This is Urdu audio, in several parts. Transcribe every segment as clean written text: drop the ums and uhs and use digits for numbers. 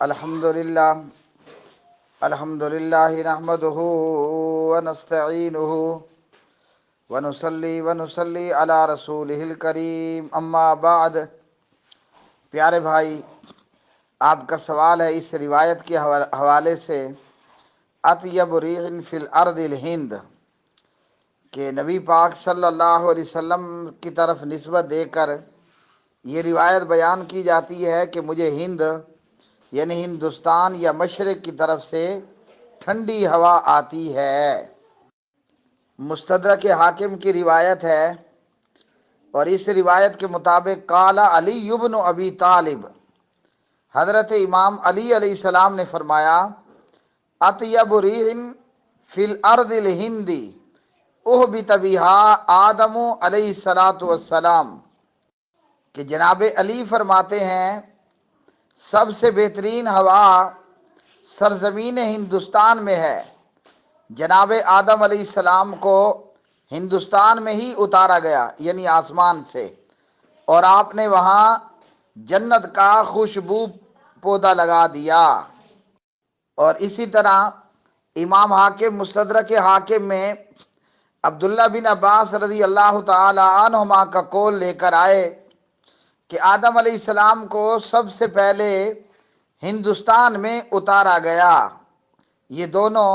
الحمد للہ نحمده ونستعینه ونصلی علی رسولہ الکریم، اما بعد۔ پیارے بھائی، آپ کا سوال ہے اس روایت کے حوالے سے، اطیب ریح فی الارض الہند، کہ نبی پاک صلی اللہ علیہ وسلم کی طرف نسبت دے کر یہ روایت بیان کی جاتی ہے کہ مجھے ہند یعنی ہندوستان یا مشرق کی طرف سے ٹھنڈی ہوا آتی ہے۔ مستدرک حاکم کی روایت ہے، اور اس روایت کے مطابق قال علی بن ابی طالب، حضرت امام علی علیہ السلام نے فرمایا، اطیب ریح فی الارض الہندی اہبط بہا آدم علیہ السلام، کہ جناب علی فرماتے ہیں سب سے بہترین ہوا سرزمین ہندوستان میں ہے۔ جناب آدم علیہ السلام کو ہندوستان میں ہی اتارا گیا، یعنی آسمان سے، اور آپ نے وہاں جنت کا خوشبو پودا لگا دیا۔ اور اسی طرح امام حاکم مستدرک حاکم میں عبداللہ بن عباس رضی اللہ تعالی عنہما کا قول لے کر آئے کہ آدم علیہ السلام کو سب سے پہلے ہندوستان میں اتارا گیا۔ یہ دونوں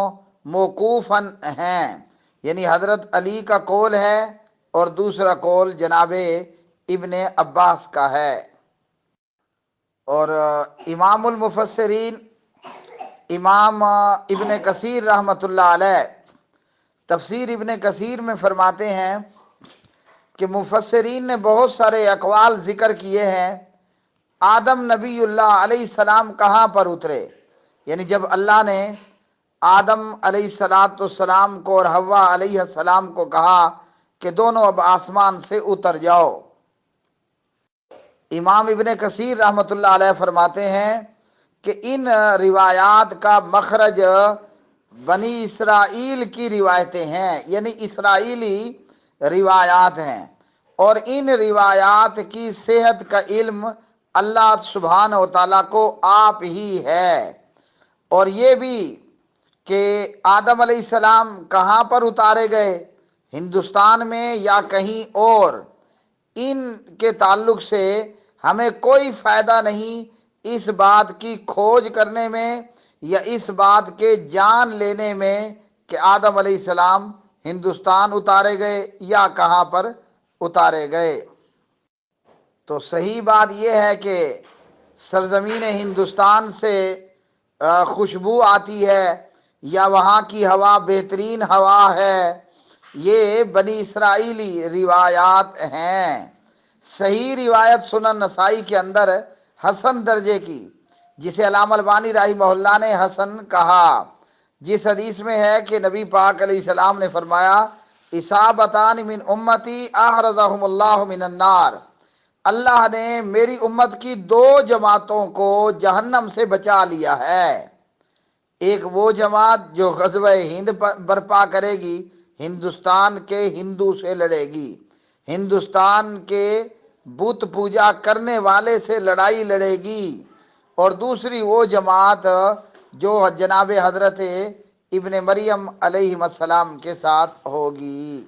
موقوفاً ہیں، یعنی حضرت علی کا قول ہے اور دوسرا قول جناب ابن عباس کا ہے۔ اور امام المفسرین امام ابن کثیر رحمۃ اللہ علیہ تفسیر ابن کثیر میں فرماتے ہیں کہ مفسرین نے بہت سارے اقوال ذکر کیے ہیں آدم نبی اللہ علیہ السلام کہاں پر اترے، یعنی جب اللہ نے آدم علیہ السلام کو اور حوا علیہ السلام کو کہا کہ دونوں اب آسمان سے اتر جاؤ۔ امام ابن کثیر رحمۃ اللہ علیہ فرماتے ہیں کہ ان روایات کا مخرج بنی اسرائیل کی روایتیں ہیں، یعنی اسرائیلی روایات ہیں، اور ان روایات کی صحت کا علم اللہ سبحانہ و تعالیٰ کو آپ ہی ہے۔ اور یہ بھی کہ آدم علیہ السلام کہاں پر اتارے گئے، ہندوستان میں یا کہیں اور، ان کے تعلق سے ہمیں کوئی فائدہ نہیں اس بات کی کھوج کرنے میں یا اس بات کے جان لینے میں کہ آدم علیہ السلام ہندوستان اتارے گئے یا کہاں پر اتارے گئے۔ تو صحیح بات یہ ہے کہ سرزمین ہندوستان سے خوشبو آتی ہے یا وہاں کی ہوا بہترین ہوا ہے، یہ بنی اسرائیلی روایات ہیں۔ صحیح روایت سنن نسائی کے اندر حسن درجے کی، جسے علامہ البانی رحمہ اللہ نے حسن کہا، جس حدیث میں ہے کہ نبی پاک علیہ السلام نے فرمایا، اصابتان من امتی احرزہم اللہ من النار، اللہ نے میری امت کی دو جماعتوں کو جہنم سے بچا لیا ہے۔ ایک وہ جماعت جو غزوہ ہند برپا کرے گی، ہندوستان کے ہندو سے لڑے گی، ہندوستان کے بت پوجا کرنے والے سے لڑائی لڑے گی، اور دوسری وہ جماعت جو جناب حضرت ابن مریم علیہ السلام کے ساتھ ہوگی۔